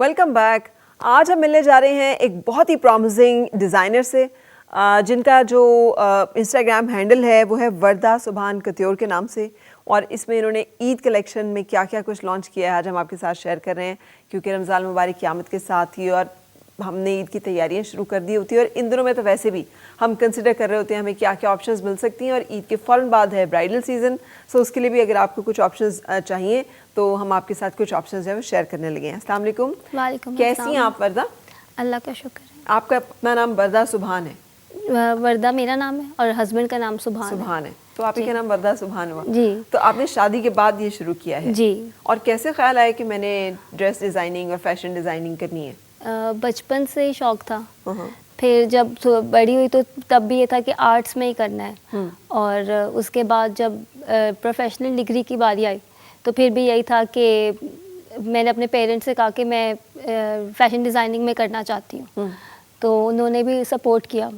Welcome back. आज हम मिलने जा रहे हैं एक बहुत ही प्रॉमिसिंग डिज़ाइनर से जिनका जो इंस्टाग्राम हैंडल है वो है वर्दा सुभान कत्योर के नाम से, और इसमें इन्होंने ईद कलेक्शन में क्या क्या कुछ लॉन्च किया है आज हम आपके साथ शेयर कर रहे हैं, क्योंकि रमज़ान मुबारक की आमद के साथ ही और हमने ईद की तैयारियां शुरू कर दी होती है, और इन दिनों में तो वैसे भी हम कंसिडर कर रहे होते हैं हमें क्या क्या ऑप्शंस मिल सकती हैं, और ईद के फ़ौरन बाद है ब्राइडल सीज़न। सो उसके लिए भी अगर आपको कुछ ऑप्शंस चाहिए तो हम आपके साथ कुछ ऑप्शंस जो है वो शेयर करने लगे हैं। अस्सलाम वालेकुम। वालेकुम। कैसी हैं आप वर्दा? अल्लाह का शुक्र है। आपका अपना नाम वर्दा सुभान है? वर्दा मेरा नाम है और हस्बैंड का नाम सुभान है। तो आप ही का नाम वर्दा सुभान हुआ जी। तो आपने शादी के बाद ये शुरू किया है जी। और कैसे ख्याल आया कि मैंने ड्रेस डिज़ाइनिंग और फैशन डिज़ाइनिंग करनी है? बचपन से ही शौक था। फिर जब बड़ी हुई तो तब भी ये था कि आर्ट्स में ही करना है, और उसके बाद जब प्रोफेशनल डिग्री की बारी आई तो फिर भी यही था कि मैंने अपने पेरेंट्स से कहा कि मैं फैशन डिज़ाइनिंग में करना चाहती हूँ, तो उन्होंने भी सपोर्ट किया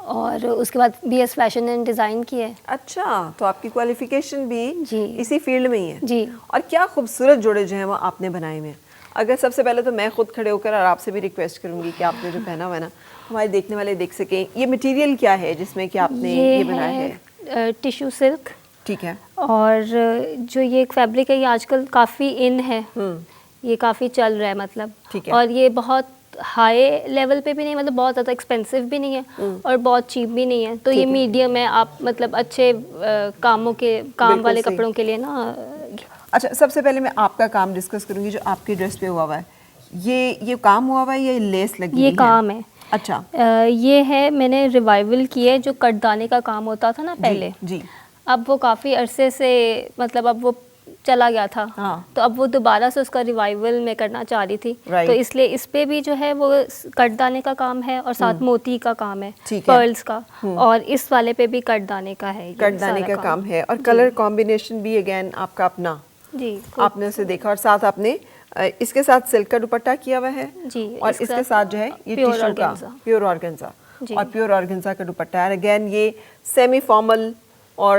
और उसके बाद बीएस फैशन एंड डिज़ाइन की है। अच्छा, तो आपकी क्वालिफिकेशन भी जी इसी फील्ड में ही है? जी। और क्या खूबसूरत जोड़े जो हैं वो आपने बनाए हुए हैं। अगर सबसे पहले तो मैं खुद खड़े होकर और आपसे भी रिक्वेस्ट करूंगी कि आपने जो पहना हुआ है ना हमारे देखने वाले देख सकें, ये मटेरियल क्या है जिसमें कि आपने ये बनाया है? Tissue silk. ठीक है। और जो ये एक फैब्रिक है ये आजकल काफ़ी इन है, ये काफ़ी चल रहा है मतलब। ठीक है। और ये बहुत हाई लेवल पे भी नहीं, मतलब बहुत ज़्यादा एक्सपेंसिव भी नहीं है और बहुत चीप भी नहीं है, तो ये मीडियम है। आप मतलब अच्छे काम वाले कपड़ों के लिए ना। अच्छा, सबसे पहले मैं आपका काम डिस्कस करूंगी जो आपकी ड्रेस पे हुआ हुआ है। ये काम हुआ हुआ है, ये लेस लगी हुई है? ये काम है। अच्छा। ये है, मैंने रिवाइवल किया है जो कटदाने का काम होता था ना पहले। जी। अब वो काफ़ी अरसे से मतलब अब वो चला गया था। हाँ। तो अब वो दोबारा से उसका रिवाइवल मैं करना चाह रही थी। तो इसलिए इस पे भी जो है वो कटदाने का काम है और साथ मोती का काम है, पर्ल्स का, और इस वाले पे भी कटदाने का है, कटदाने का काम है। और कलर कॉम्बिनेशन भी अगेन आपका अपना जी, आपने उसे देखा, और साथ आपने इसके साथ सिल्क का दुपट्टा किया हुआ है जी, और इसके साथ जो है ये टिश्यू का प्योर ऑर्गेन्जा और प्योर ऑर्गेन्जा का दुपट्टा है। अगेन ये सेमी फॉर्मल और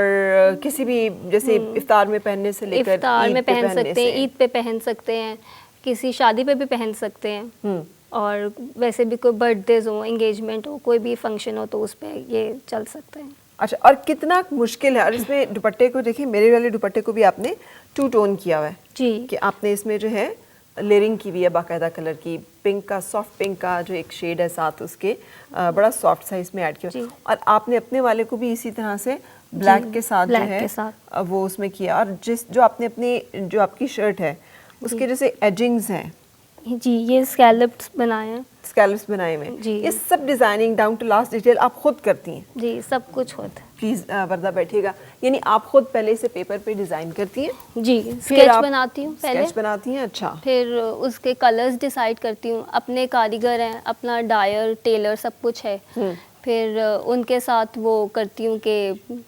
किसी भी जैसे इफ्तार में पहनने से लेकर इफ्तार में पहन सकते हैं, ईद पे पहन सकते हैं, किसी शादी पे भी पहन सकते हैं, और वैसे भी कोई बर्थडेज हो, एंगेजमेंट हो, कोई भी फंक्शन हो तो उस पे ये चल सकते हैं। अच्छा, और कितना मुश्किल है। और इसमें दुपट्टे को देखिए, मेरे वाले दुपट्टे को भी आपने टू टोन किया हुआ है जी, कि आपने इसमें जो है लेयरिंग की हुई है बाकायदा कलर की, पिंक का, सॉफ्ट पिंक का जो एक शेड है साथ उसके बड़ा सॉफ्ट सा इसमें ऐड किया, और आपने अपने वाले को भी इसी तरह से ब्लैक के साथ जो है वो उसमें किया। और जो आपने अपनी जो आपकी शर्ट है उसके जैसे एजिंग्स हैं जी, ये स्कैलप्स बनाए हैं, स्कैलप्स बनाए हुए जी। ये सब designing down to last detail आप खुद करती हैं? जी, सब कुछ खुद। प्लीज वर्दा बैठिएगा। यानी आप खुद पहले से पेपर पे डिजाइन करती हैं? जी, स्केच बनाती हूँ पहले। स्केच बनाती हैं, अच्छा। फिर उसके कलर्स डिसाइड करती हूँ, अपने कारीगर हैं, अपना डायर टेलर सब कुछ है। फिर उनके साथ वो करती हूँ कि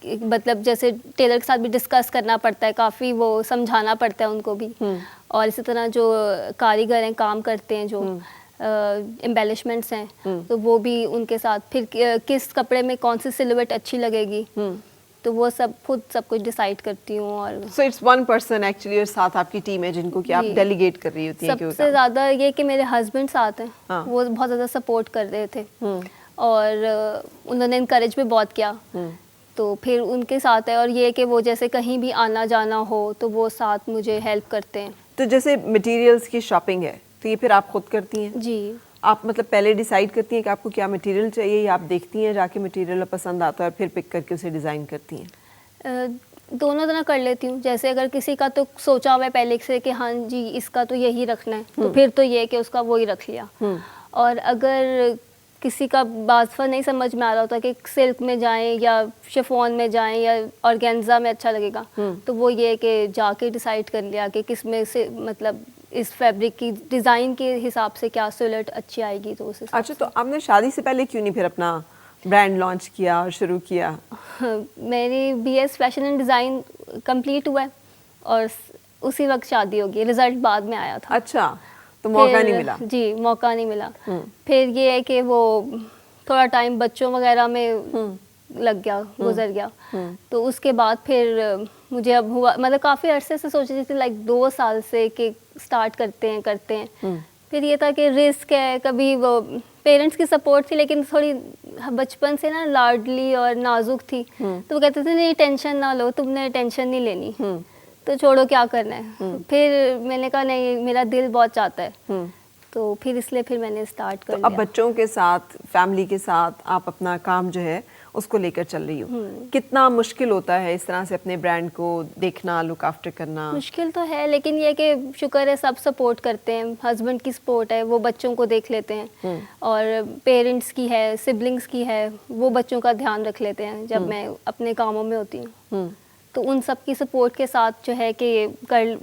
मतलब जैसे टेलर के साथ भी डिस्कस करना पड़ता है, काफ़ी वो समझाना पड़ता है उनको भी। और इसी तरह जो कारीगर हैं, काम करते हैं, जो एम्बेलिशमेंट्स हैं, तो वो भी उनके साथ। फिर किस कपड़े में कौन सी सिलुएट अच्छी लगेगी, तो वो सब खुद सब कुछ डिसाइड करती हूँ। और so it's one person actually, और साथ आपकी टीम है जिनको कि आप डेलीगेट कर रही होती हैं। सबसे ज़्यादा ये कि मेरे हस्बैंड साथ हैं, वो बहुत ज़्यादा सपोर्ट कर रहे थे और उन्होंने इनकरेज भी बहुत किया, तो फिर उनके साथ है। और ये कि वो जैसे कहीं भी आना जाना हो तो वो साथ मुझे हेल्प करते हैं। तो जैसे मटेरियल्स की शॉपिंग है तो ये फिर आप खुद करती हैं? जी। आप मतलब पहले डिसाइड करती हैं कि आपको क्या मटेरियल चाहिए, या आप देखती हैं जाके मटेरियल पसंद आता है और फिर पिक करके उसे डिज़ाइन करती हैं? दोनों तरह कर लेती हूँ। जैसे अगर किसी का तो सोचा हुआ है पहले से कि हाँ जी इसका तो यही रखना है, तो फिर तो ये कि उसका वही रख लिया। और अगर किसी का बात नहीं समझ में आ रहा होता कि सिल्क में जाएं या शिफॉन में जाएं या ऑर्गेन्जा में अच्छा लगेगा, तो वो ये कि जाके डिसाइड कर लिया कि किस में से मतलब इस फैब्रिक की डिज़ाइन के हिसाब से क्या सिलुएट अच्छी आएगी, तो उस हिसाब। अच्छा, तो आपने शादी से पहले क्यों नहीं फिर अपना ब्रांड लॉन्च किया और शुरू किया? मेरी BS fashion and design complete हुआ है और उसी वक्त शादी हो गई, रिजल्ट बाद में आया था। अच्छा, तो मौका नहीं मिला? जी, मौका नहीं मिला। फिर ये है कि वो थोड़ा टाइम बच्चों वगैरह में लग गया, गुजर गया। तो उसके बाद फिर मुझे अब हुआ, मतलब काफ़ी अरसे से सोच रही थी, लाइक 2 साल से कि स्टार्ट करते हैं। फिर ये था कि रिस्क है, कभी वो पेरेंट्स की सपोर्ट थी, लेकिन थोड़ी बचपन से ना लाडली और नाजुक थी, तो वो कहते थे नहीं टेंशन ना लो, तुमने टेंशन नहीं लेनी, तो छोड़ो क्या करना है। फिर मैंने कहा नहीं, मेरा दिल बहुत चाहता है, तो फिर इसलिए फिर मैंने स्टार्ट कर तो लिया। अब बच्चों के साथ, फैमिली के साथ आप अपना काम जो है उसको लेकर चल रही हो। कितना मुश्किल होता है इस तरह से अपने ब्रांड को देखना, लुक आफ्टर करना? मुश्किल तो है, लेकिन ये कि शुक्र है सब सपोर्ट करते हैं, हस्बैंड की सपोर्ट है, वो बच्चों को देख लेते हैं, और पेरेंट्स की है, सिबलिंग्स की है, वो बच्चों का ध्यान रख लेते हैं जब मैं अपने कामों में होती हूँ। तो उन सब की सपोर्ट के साथ जो है कि कर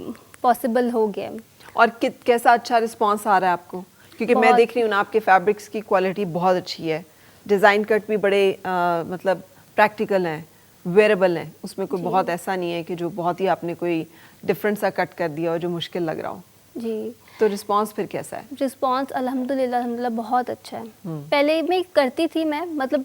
पॉसिबल हो गया। और कैसा अच्छा रिस्पांस आ रहा है आपको? क्योंकि मैं देख रही हूँ ना, आपके फैब्रिक्स की क्वालिटी बहुत अच्छी है, डिज़ाइन कट भी बड़े मतलब प्रैक्टिकल हैं, वेयरेबल हैं, उसमें कोई बहुत ऐसा नहीं है कि जो बहुत ही आपने कोई डिफरेंट सा कट कर दिया और जो मुश्किल लग रहा हो जी। तो रिस्पांस फिर कैसा है? रिस्पांस अल्हम्दुलिल्लाह बहुत अच्छा है। पहले मैं करती थी, मैं मतलब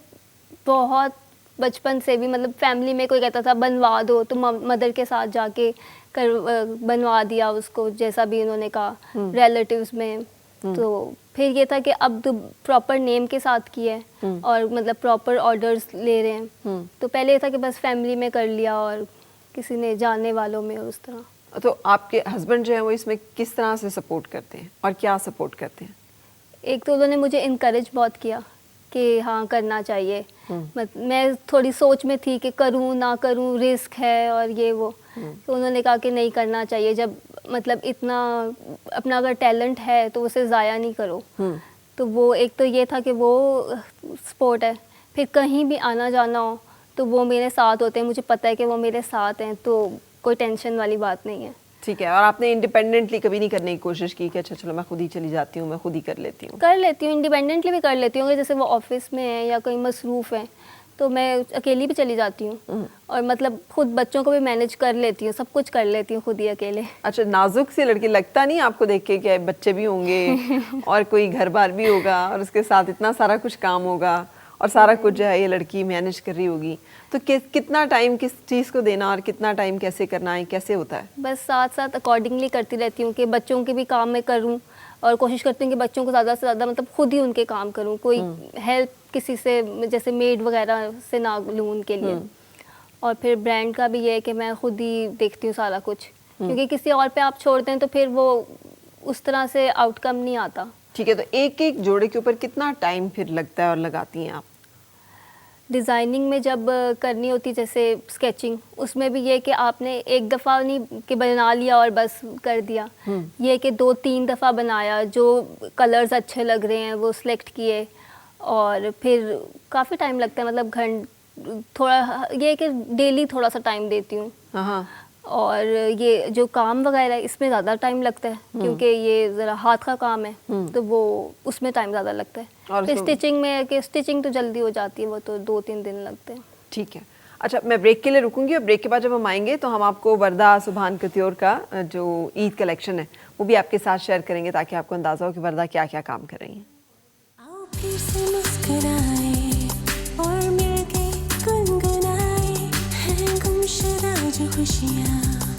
बहुत बचपन से भी, मतलब फैमिली में कोई कहता था बनवा दो, तो मदर के साथ जाके बनवा दिया उसको, जैसा भी उन्होंने कहा, रिलेटिव्स में। तो फिर ये था कि अब तो प्रॉपर नेम के साथ किया है और मतलब प्रॉपर ऑर्डर्स ले रहे हैं। तो पहले ये था कि बस फैमिली में कर लिया और किसी ने जानने वालों में, और उस तरह। तो आपके हस्बैंड जो है वो इसमें किस तरह से सपोर्ट करते हैं और क्या सपोर्ट करते हैं? एक तो उन्होंने मुझे इनकरेज बहुत किया कि हाँ करना चाहिए। मैं थोड़ी सोच में थी कि करूँ ना करूँ, रिस्क है और ये वो, तो उन्होंने कहा कि नहीं करना चाहिए, जब मतलब इतना अपना अगर टैलेंट है तो उसे ज़ाया नहीं करो। तो वो एक तो ये था कि वो सपोर्ट है, फिर कहीं भी आना जाना हो तो वो मेरे साथ होते हैं, मुझे पता है कि वो मेरे साथ हैं, तो कोई टेंशन वाली बात नहीं है। ठीक है। और आपने इंडिपेंडेंटली कभी नहीं करने की कोशिश की कि अच्छा चलो मैं खुद ही चली जाती हूँ, मैं खुद ही कर लेती हूँ? कर लेती हूँ, इंडिपेंडेंटली भी कर लेती हूँ, जैसे वो ऑफिस में है या कहीं मसरूफ़ है तो मैं अकेली भी चली जाती हूँ, और मतलब खुद बच्चों को भी मैनेज कर लेती हूँ, सब कुछ कर लेती हूँ खुद ही अकेले। अच्छा, नाजुक सी लड़की लगता नहीं आपको देख के कि बच्चे भी होंगे और कोई घर बार भी होगा और उसके साथ इतना सारा कुछ काम होगा और सारा कुछ जो है ये लड़की मैनेज कर रही होगी, तो कितना टाइम किस चीज़ को देना और कितना टाइम कैसे करना है, कैसे होता है? बस साथ साथ अकॉर्डिंगली करती रहती हूँ कि बच्चों के भी काम मैं करूँ, और कोशिश करती हूँ कि बच्चों को ज़्यादा से ज़्यादा मतलब खुद ही उनके काम करूँ, कोई हेल्प किसी से जैसे मेड वगैरह से ना लूँ उनके लिए। और फिर ब्रांड का भी ये है कि मैं खुद ही देखती हूँ सारा कुछ, क्योंकि किसी और पे आप छोड़ते हैं तो फिर वो उस तरह से आउटकम नहीं आता। ठीक है। तो एक एक जोड़े के ऊपर कितना टाइम फिर लगता है और लगाती हैं आप? डिज़ाइनिंग में जब करनी होती जैसे स्केचिंग, उसमें भी ये कि आपने एक दफ़ा नहीं कि बना लिया और बस कर दिया, ये कि 2-3 दफ़ा बनाया, जो कलर्स अच्छे लग रहे हैं वो सिलेक्ट किए, और फिर काफ़ी टाइम लगता है, मतलब थोड़ा ये कि डेली थोड़ा सा टाइम देती हूँ। हाँ। और ये जो काम वगैरह है इसमें ज़्यादा टाइम लगता है, क्योंकि ये ज़रा हाथ का काम है, तो वो उसमें टाइम ज़्यादा लगता है। और फिर स्टिचिंग में कि स्टिचिंग तो जल्दी हो जाती है, वो तो 2-3 दिन लगते हैं। ठीक है। अच्छा, मैं ब्रेक के लिए रुकूंगी और ब्रेक के बाद जब हम आएंगे तो हम आपको वर्दा सुभान कत्यूर का जो ईद कलेक्शन है वो भी आपके साथ शेयर करेंगे, ताकि आपको अंदाज़ा हो कि वर्दा क्या क्या काम कर रही हैं। आओ फिर से मुस्कुराए और मिलके गुनगुनाए हैं गुमशुदा जो खुशियाँ।